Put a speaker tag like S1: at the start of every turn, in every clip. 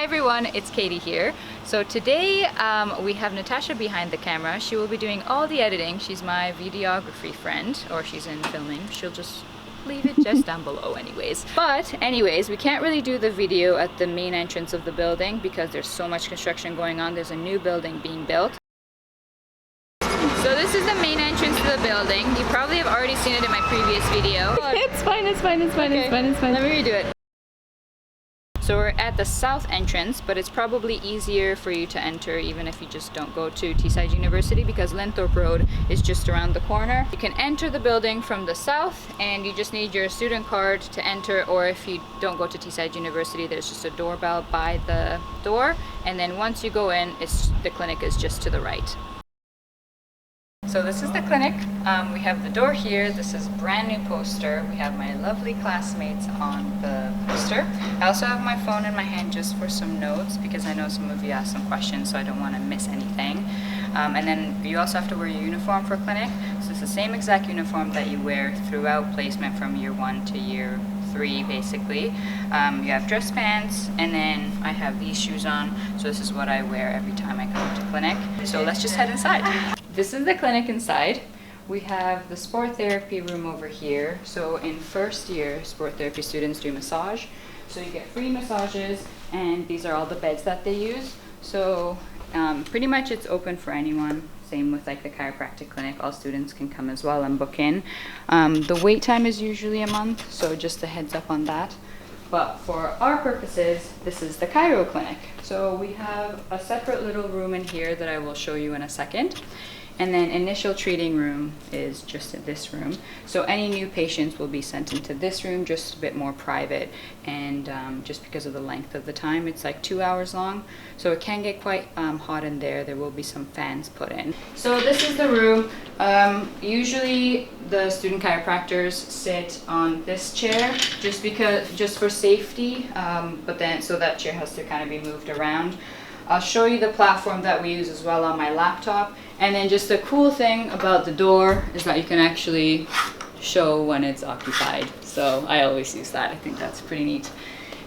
S1: everyone, it's Katie here. So today we have Natasha behind the camera. She will be doing all the editing. She's my videography friend, or she's in filming. She'll just leave it just down below anyways. But anyways, we can't really do the video at the main entrance of the building because there's so much construction going on. There's a new building being built. So this is the main entrance to the building. You probably have already seen it in my previous video.
S2: It's fine, it's fine, it's fine,
S1: Okay.
S2: it's fine, it's fine.
S1: Let me redo it. So we're at the south entrance, but it's probably easier for you to enter even if you just don't go to Teesside University because Linthorpe Road is just around the corner. You can enter the building from the south and you just need your student card to enter, or if you don't go to Teesside University, there's just a doorbell by the door, and then once you go in, the clinic is just to the right. So this is the clinic. We have the door here. This is a brand new poster. We have my lovely classmates on the poster. I also have my phone in my hand just for some notes because I know some of you asked some questions, so I don't want to miss anything. And then you also have to wear your uniform for clinic. So it's the same exact uniform that you wear throughout placement from year 1 to year 3 basically. You have dress pants, and then I have these shoes on. So this is what I wear every time I come to clinic. So let's just head inside. This is the clinic inside. We have the sport therapy room over here. So in first year, sport therapy students do massage. So you get free massages, and these are all the beds that they use. So pretty much it's open for anyone. Same with like the chiropractic clinic, all students can come as well and book in. The wait time is usually a month, so just a heads up on that. But for our purposes, this is the chiro clinic. So we have a separate little room in here that I will show you in a second. And then initial treating room is just in this room. So any new patients will be sent into this room, just a bit more private. And just because of the length of the time, it's like 2 hours long. So it can get quite hot in there. There will be some fans put in. So this is the room. Usually the student chiropractors sit on this chair just for safety, but then so that chair has to kind of be moved around. I'll show you the platform that we use as well on my laptop. And then just the cool thing about the door is that you can actually show when it's occupied. So I always use that. I think that's pretty neat.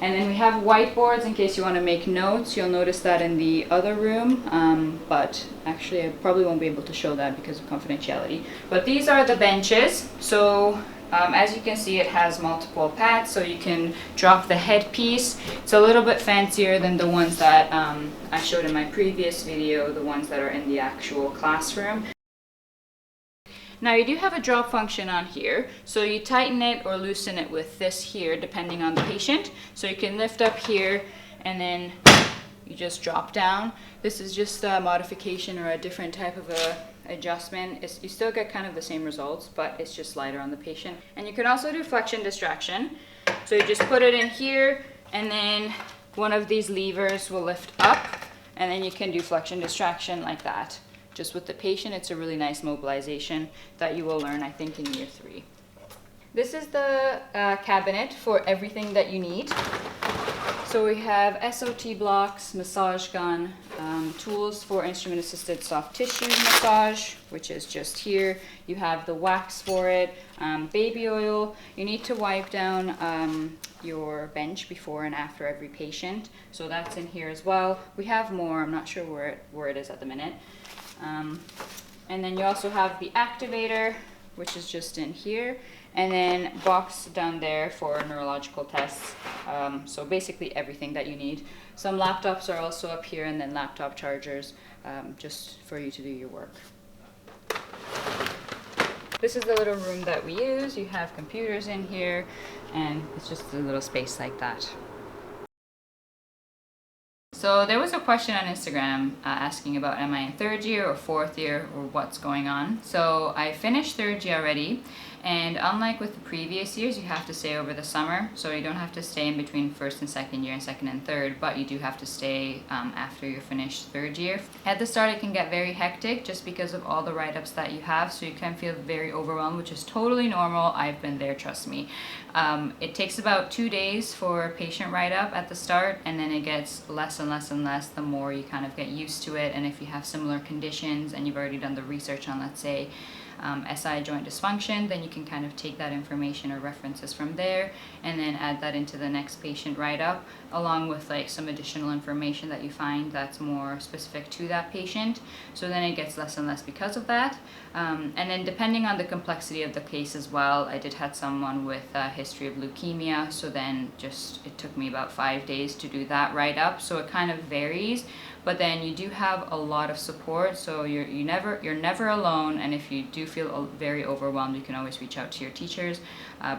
S1: And then we have whiteboards in case you want to make notes. You'll notice that in the other room, but actually I probably won't be able to show that because of confidentiality. But these are the benches. So as you can see, it has multiple pads, so you can drop the headpiece. It's a little bit fancier than the ones that I showed in my previous video, the ones that are in the actual classroom. Now you do have a drop function on here, so you tighten it or loosen it with this here depending on the patient. So you can lift up here and then you just drop down. This is just a modification or a different type of a adjustment. You still get kind of the same results, but it's just lighter on the patient. And you can also do flexion distraction. So you just put it in here, and then one of these levers will lift up, and then you can do flexion distraction like that. Just with the patient, it's a really nice mobilization that you will learn, I think, in year 3. This is the cabinet for everything that you need. So we have SOT blocks, massage gun, tools for instrument-assisted soft tissue massage, which is just here. You have the wax for it, baby oil. You need to wipe down your bench before and after every patient. So that's in here as well. We have more. I'm not sure where it is at the minute. And then you also have the activator, which is just in here. And then box down there for neurological tests. So basically everything that you need. Some laptops are also up here, and then laptop chargers just for you to do your work. This is the little room that we use. You have computers in here, and it's just a little space like that. So there was a question on Instagram asking about am I in 3rd year or 4th year or what's going on. So I finished 3rd year already, and unlike with the previous years, you have to stay over the summer. So you don't have to stay in between 1st and 2nd year and 2nd and 3rd, but you do have to stay after you're finished 3rd year. At the start, it can get very hectic just because of all the write-ups that you have, so you can feel very overwhelmed, which is totally normal. I've been there, trust me. It takes about 2 days for patient write-up at the start, and then it gets less and less and less the more you kind of get used to it. And if you have similar conditions and you've already done the research on, let's say, SI joint dysfunction, then you can kind of take that information or references from there and then add that into the next patient write-up, along with like some additional information that you find that's more specific to that patient. So then it gets less and less because of that. And then depending on the complexity of the case as well, I did have someone with a history of leukemia, so then it took me about 5 days to do that write-up. So it kind of varies, but then you do have a lot of support, so you're never alone. And if you do feel very overwhelmed, you can always reach out to your teachers.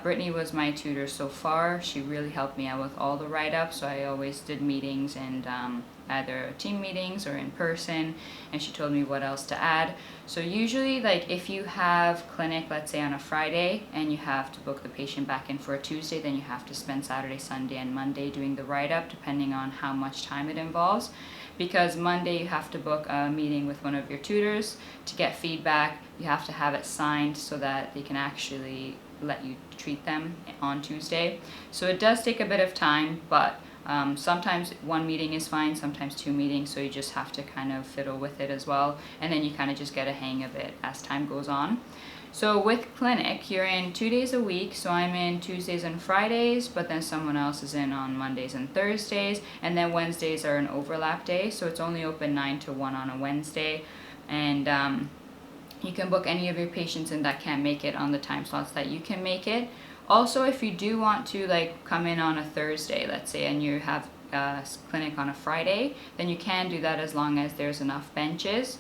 S1: Brittany was my tutor so far. She really helped me out with all the write-ups, so I always did meetings and either team meetings or in person, and she told me what else to add. So usually, like if you have clinic, let's say on a Friday, and you have to book the patient back in for a Tuesday, then you have to spend Saturday, Sunday, and Monday doing the write-up, depending on how much time it involves. Because Monday you have to book a meeting with one of your tutors to get feedback. You have to have it signed so that they can actually let you treat them on Tuesday. So it does take a bit of time, but sometimes one meeting is fine, sometimes 2 meetings, so you just have to kind of fiddle with it as well, and then you kind of just get a hang of it as time goes on. So with clinic, you're in 2 days a week, so I'm in Tuesdays and Fridays, but then someone else is in on Mondays and Thursdays, and then Wednesdays are an overlap day, so it's only open 9 to 1 on a Wednesday, and you can book any of your patients in that can't make it on the time slots that you can make it. Also, if you do want to like come in on a Thursday, let's say, and you have clinic on a Friday, then you can do that as long as there's enough benches,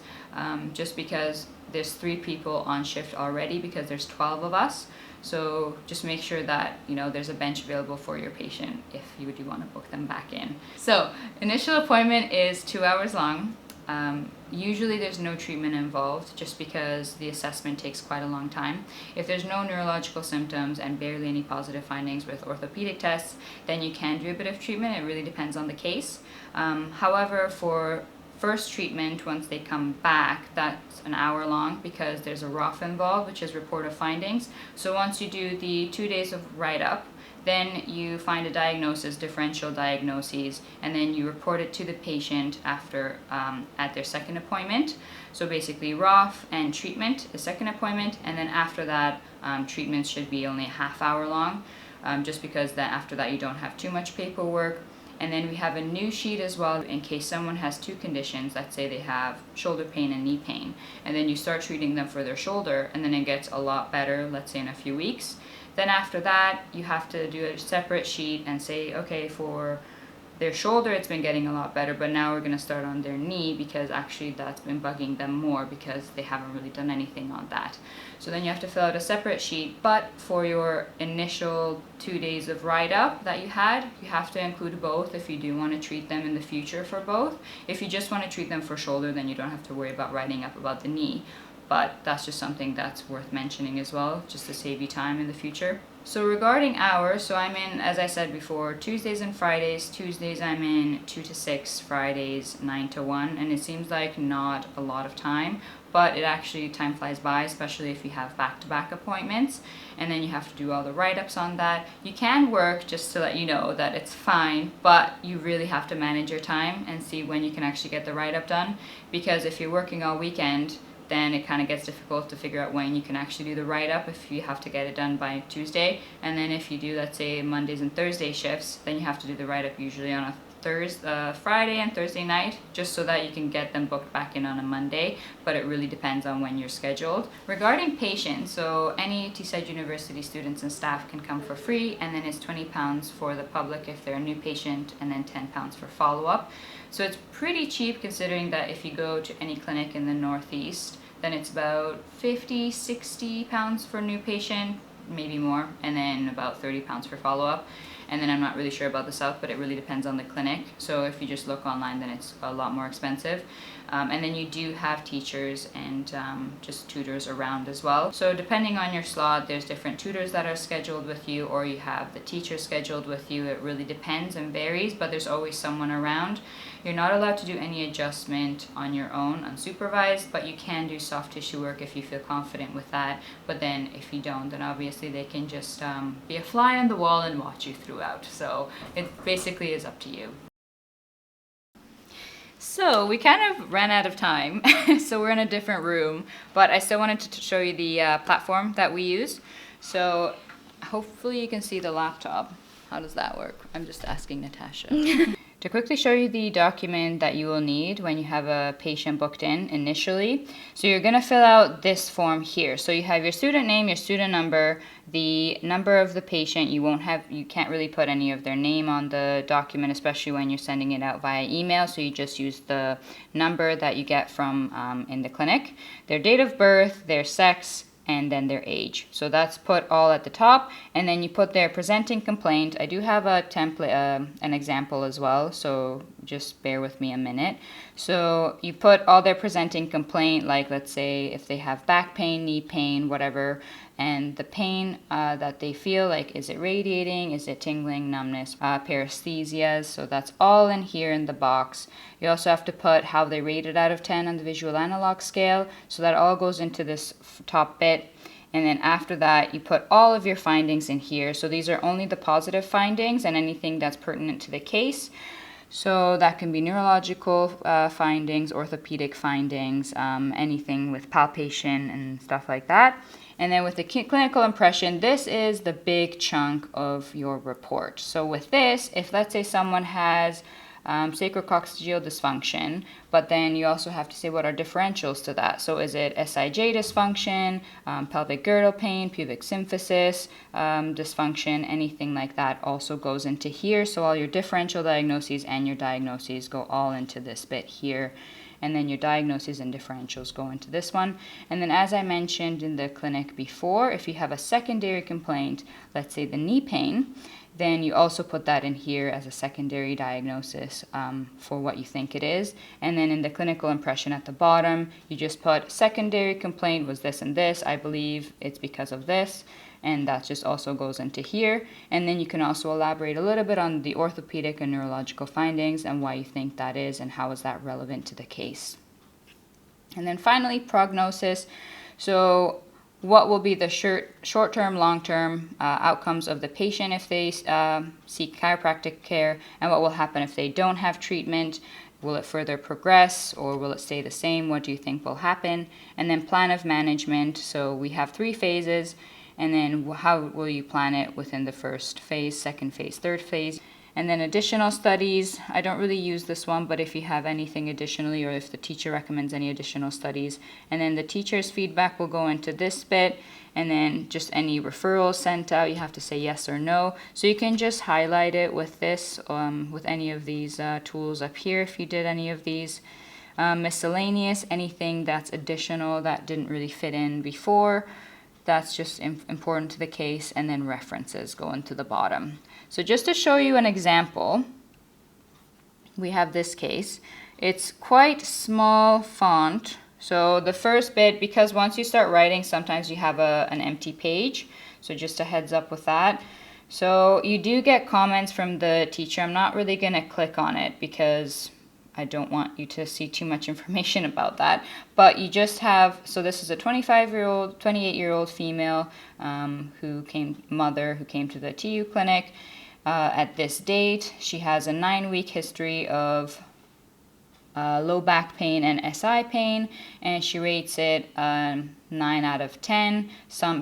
S1: just because there's 3 people on shift already because there's 12 of us. So just make sure that there's a bench available for your patient if you do want to book them back in. So initial appointment is 2 hours long. Usually there's no treatment involved just because the assessment takes quite a long time. If there's no neurological symptoms and barely any positive findings with orthopedic tests, then you can do a bit of treatment. It really depends on the case. However, for first treatment, once they come back, that's an hour long because there's a ROF involved, which is report of findings. So once you do the 2 days of write-up, then you find a diagnosis, differential diagnoses, and then you report it to the patient after at their second appointment. So basically ROF and treatment is second appointment, and then after that treatments should be only a half hour long, just because after that you don't have too much paperwork. And then we have a new sheet as well in case someone has 2 conditions. Let's say they have shoulder pain and knee pain, and then you start treating them for their shoulder, and then it gets a lot better, let's say in a few weeks. Then after that, you have to do a separate sheet and say, okay, for their shoulder it's been getting a lot better, but now we're going to start on their knee because actually that's been bugging them more because they haven't really done anything on that. So then you have to fill out a separate sheet, but for your initial 2 days of write-up that you have to include both if you do want to treat them in the future for both. If you just want to treat them for shoulder, then you don't have to worry about writing up about the knee. But that's just something that's worth mentioning as well, just to save you time in the future. So regarding hours, so I'm in, as I said before, Tuesdays and Fridays. Tuesdays I'm in 2 to 6, Fridays 9 to 1, and it seems like not a lot of time, but it actually, time flies by, especially if you have back-to-back appointments, and then you have to do all the write-ups on that. You can work, just to let you know that it's fine, but you really have to manage your time and see when you can actually get the write-up done, because if you're working all weekend, then it kind of gets difficult to figure out when you can actually do the write-up if you have to get it done by Tuesday. And then if you do, let's say, Mondays and Thursday shifts, then you have to do the write-up usually on a Friday and Thursday night, just so that you can get them booked back in on a Monday, but it really depends on when you're scheduled. Regarding patients, so any Teesside University students and staff can come for free, and then it's £20 for the public if they're a new patient, and then £10 for follow-up. So it's pretty cheap considering that if you go to any clinic in the Northeast, then it's about £50–60 for a new patient, maybe more, and then about £30 for follow-up. And then I'm not really sure about the South, but it really depends on the clinic. So if you just look online, then it's a lot more expensive. And then you do have teachers and just tutors around as well. So depending on your slot, there's different tutors that are scheduled with you, or you have the teacher scheduled with you. It really depends and varies, but there's always someone around. You're not allowed to do any adjustment on your own, unsupervised, but you can do soft tissue work if you feel confident with that. But then if you don't, then obviously they can just be a fly on the wall and watch you throughout. So it basically is up to you. So we kind of ran out of time, so we're in a different room, but I still wanted to show you the platform that we use. So hopefully you can see the laptop. How does that work? I'm just asking Natasha. To quickly show you the document that you will need when you have a patient booked in initially. So you're going to fill out this form here. So you have your student name, your student number, the number of the patient. You can't really put any of their name on the document, especially when you're sending it out via email. So you just use the number that you get from in the clinic, their date of birth, their sex, and then their age. So that's put all at the top, and then you put their presenting complaint. I do have a template, an example as well, so just bear with me a minute. So you put all their presenting complaint, like let's say if they have back pain, knee pain, whatever, and the pain that they feel, like is it radiating, is it tingling, numbness, paresthesias, so that's all in here in the box. You also have to put how they rated out of 10 on the visual analog scale, so that all goes into this top bit. And then after that, you put all of your findings in here. So these are only the positive findings and anything that's pertinent to the case. So that can be neurological findings, orthopedic findings, anything with palpation and stuff like that. And then with the clinical impression, this is the big chunk of your report. So with this, if let's say someone has sacrococcygeal dysfunction, but then you also have to say what are differentials to that. So is it SIJ dysfunction, pelvic girdle pain, pubic symphysis dysfunction, anything like that also goes into here. So all your differential diagnoses and your diagnoses go all into this bit here. And then your diagnoses and differentials go into this one. And then as I mentioned in the clinic before, if you have a secondary complaint, let's say the knee pain, then you also put that in here as a secondary diagnosis for what you think it is. And then in the clinical impression at the bottom, you just put secondary complaint was this and this. I believe it's because of this. And that just also goes into here. And then you can also elaborate a little bit on the orthopedic and neurological findings and why you think that is and how is that relevant to the case. And then finally, prognosis. So what will be the short-term, long-term outcomes of the patient if they seek chiropractic care, and what will happen if they don't have treatment? Will it further progress or will it stay the same? What do you think will happen? And then plan of management. So we have 3 phases. And then how will you plan it within the first phase, second phase, third phase? And then additional studies. I don't really use this one, but if you have anything additionally or if the teacher recommends any additional studies. And then the teacher's feedback will go into this bit. And then just any referrals sent out, you have to say yes or no. So you can just highlight it with this, with any of these tools up here if you did any of these. Miscellaneous, anything that's additional that didn't really fit in before. That's just important to the case, and then references go into the bottom. So just to show you an example, we have this case. It's quite small font. So the first bit, because once you start writing, sometimes you have an empty page. So just a heads up with that. So you do get comments from the teacher. I'm not really going to click on it because I don't want you to see too much information about that, but you just have, so this is a 25-year-old, 28-year-old female who came to the TU clinic at this date. She has a 9-week history of low back pain and SI pain, and she rates it 9 out of 10,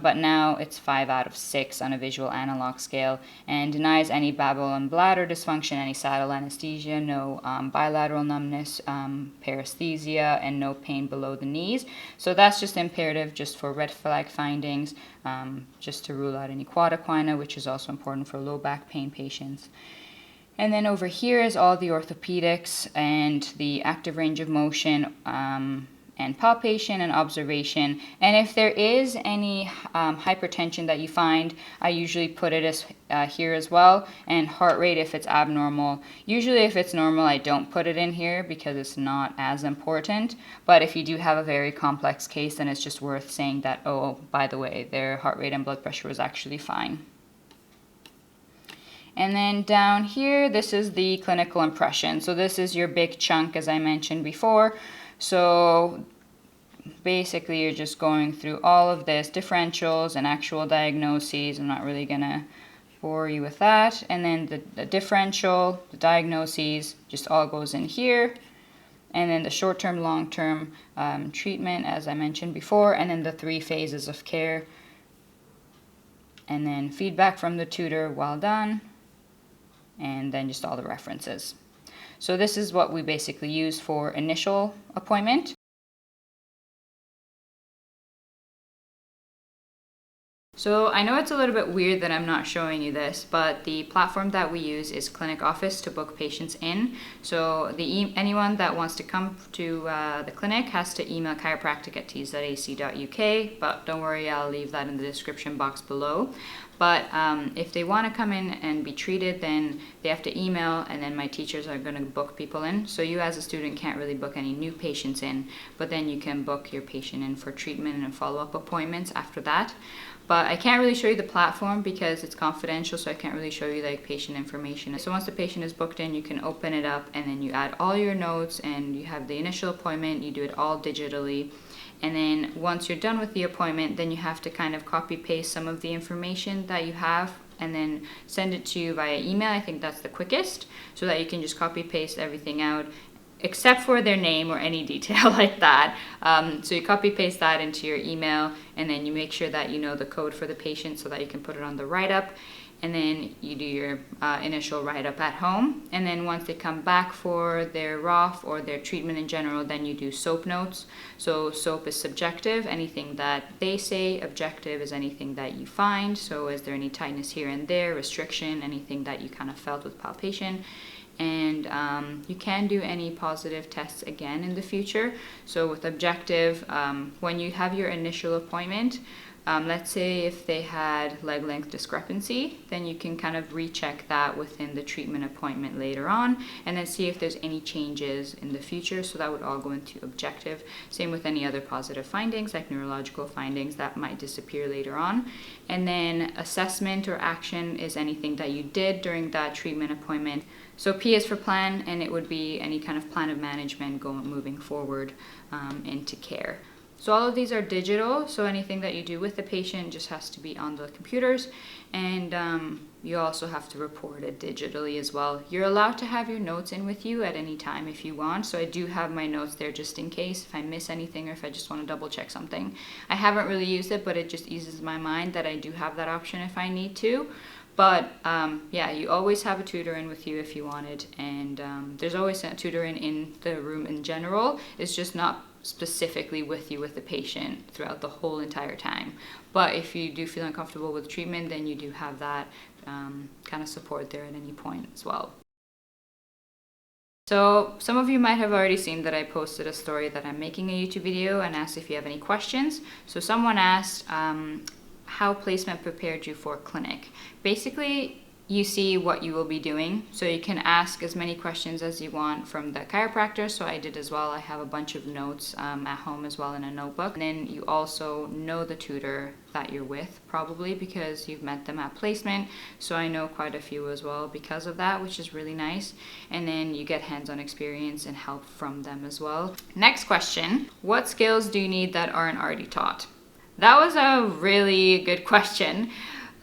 S1: but now it's 5 out of 6 on a visual analog scale, and denies any bowel and bladder dysfunction, any saddle anesthesia, no bilateral numbness, paresthesia, and no pain below the knees. So that's just imperative just for red flag findings, just to rule out any quad equina, which is also important for low back pain patients. And then over here is all the orthopedics and the active range of motion and palpation and observation. And if there is any hypertension that you find, I usually put it as here as well. And heart rate if it's abnormal. Usually if it's normal, I don't put it in here because it's not as important. But if you do have a very complex case, then it's just worth saying that, oh, by the way, their heart rate and blood pressure was actually fine. And then down here, this is the clinical impression. So this is your big chunk, as I mentioned before. So basically, you're just going through all of this, differentials and actual diagnoses. I'm not really going to bore you with that. And then the differential, the diagnoses, just all goes in here. and then the short-term, long-term treatment, as I mentioned before, and then the 3 phases of care, and then feedback from the tutor while done, and then just all the references. So this is what we basically use for initial appointment. So I know it's a little bit weird that I'm not showing you this, but the platform that we use is Clinic Office to book patients in. So anyone that wants to come to the clinic has to email chiropractic@ts.ac.uk, but don't worry, I'll leave that in the description box below. But if they want to come in and be treated, then they have to email, and then my teachers are going to book people in. So you as a student can't really book any new patients in, but then you can book your patient in for treatment and follow-up appointments after that. But I can't really show you the platform because it's confidential, so I can't really show you like patient information. So once the patient is booked in, you can open it up and then you add all your notes and you have the initial appointment, you do it all digitally. And then once you're done with the appointment, then you have to kind of copy paste some of the information that you have and then send it to you via email. I think that's the quickest, so that you can just copy paste everything out except for their name or any detail like that. So you copy paste that into your email, and then you make sure that you know the code for the patient so that you can put it on the write-up, and then you do your initial write-up at home. And then once they come back for their ROF or their treatment in general, then you do SOAP notes. So SOAP is subjective, anything that they say. Objective is anything that you find. So is there any tightness here and there, restriction, anything that you kind of felt with palpation. And you can do any positive tests again in the future. So with objective, when you have your initial appointment, let's say if they had leg length discrepancy, then you can kind of recheck that within the treatment appointment later on, and then see if there's any changes in the future. So that would all go into objective. Same with any other positive findings, like neurological findings that might disappear later on. And then assessment or action is anything that you did during that treatment appointment. So P is for plan, and it would be any kind of plan of management moving forward into care. So all of these are digital, so anything that you do with the patient just has to be on the computers, and you also have to report it digitally as well. You're allowed to have your notes in with you at any time if you want, so I do have my notes there just in case if I miss anything or if I just want to double check something. I haven't really used it, but it just eases my mind that I do have that option if I need to. But yeah, you always have a tutor in with you if you wanted, and there's always a tutor in the room in general. It's just not specifically with you with the patient throughout the whole entire time. But if you do feel uncomfortable with treatment, then you do have that kind of support there at any point as well. So some of you might have already seen that I posted a story that I'm making a YouTube video and asked if you have any questions. So someone asked how placement prepared you for clinic. Basically, you see what you will be doing, so you can ask as many questions as you want from the chiropractor. So I did as well. I have a bunch of notes at home as well in a notebook. And then you also know the tutor that you're with, probably because you've met them at placement. So I know quite a few as well because of that, which is really nice. And then you get hands-on experience and help from them as well. Next question, what skills do you need that aren't already taught? That was a really good question.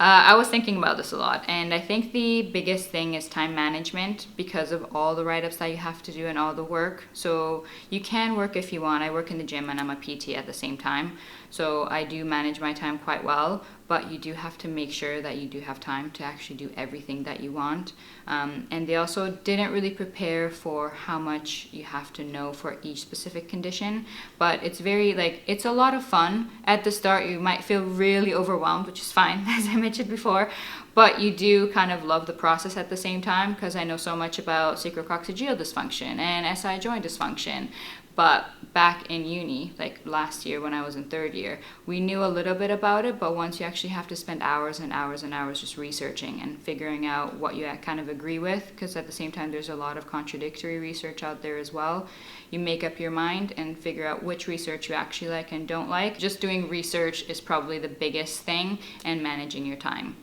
S1: I was thinking about this a lot, and I think the biggest thing is time management because of all the write-ups that you have to do and all the work. So you can work if you want. I work in the gym and I'm a PT at the same time, so I do manage my time quite well, but you do have to make sure that you do have time to actually do everything that you want. And they also didn't really prepare for how much you have to know for each specific condition, but it's very it's a lot of fun. At the start you might feel really overwhelmed, which is fine as I mentioned before, but you do kind of love the process at the same time, because I know so much about sacrococcygeal dysfunction and SI joint dysfunction. But back in uni, like last year when I was in third year, we knew a little bit about it, but once you actually have to spend hours and hours and hours just researching and figuring out what you kind of agree with, because at the same time there's a lot of contradictory research out there as well. You make up your mind and figure out which research you actually like and don't like. Just doing research is probably the biggest thing, and managing your time.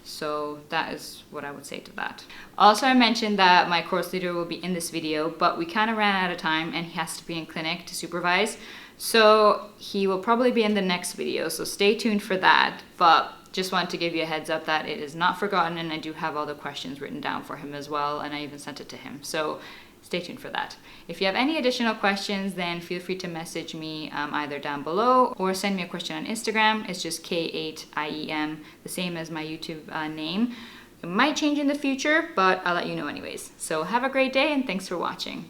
S1: So that is what I would say to that. Also, I mentioned that my course leader will be in this video, but we kind of ran out of time and he has to be in clinic to supervise. So he will probably be in the next video, so stay tuned for that. But just wanted to give you a heads up that it is not forgotten, and I do have all the questions written down for him as well, and I even sent it to him. So stay tuned for that. If you have any additional questions, then feel free to message me either down below or send me a question on Instagram. It's just K8IEM, the same as my YouTube name. It might change in the future, but I'll let you know anyways. So have a great day and thanks for watching.